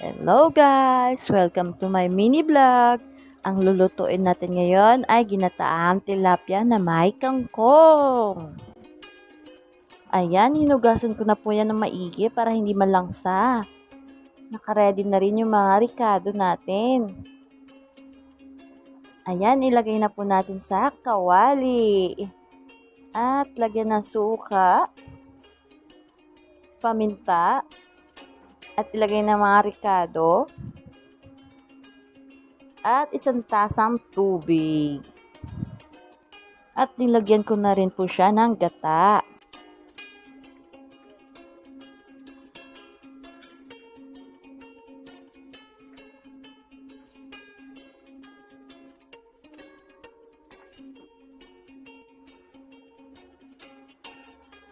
Hello guys! Welcome to my mini vlog. Ang lulutuin natin ngayon ay ginataang tilapia na may kangkong. Ayan, hinugasan ko na po yan ng maigi para hindi malangsa. Nakaready na rin yung mga ricado natin. Ayan, ilagay na po natin sa kawali. At lagyan ng suka, paminta, at ilagay ng mga ricado at isang tasang tubig. At nilagyan ko na rin po siya ng gata.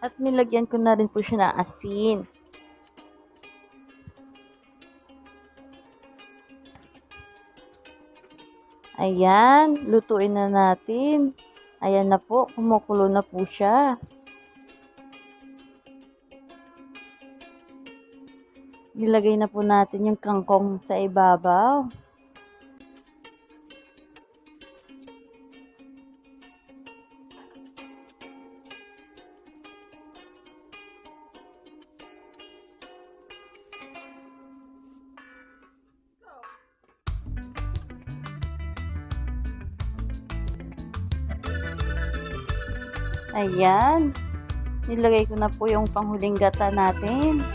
At nilagyan ko na rin po siya ng asin. Ayan, lutuin na natin. Ayan na po, kumukulo na po siya. Nilagay na po natin yung kangkong sa ibabaw. Ayan, nilagay ko na po yung panghuling gata natin.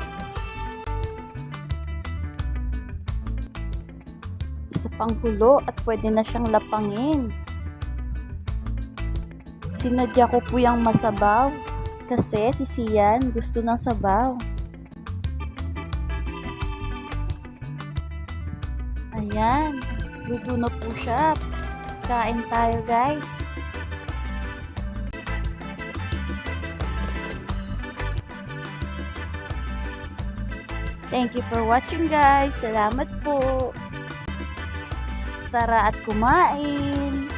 Isa pang kulo at pwede na siyang lapangin. Sinadya ko po yung masabaw kasi si Sian gusto ng sabaw. Ayan, luto na po siya. Kain tayo guys. Thank you for watching guys. Salamat po. Tara at kumain.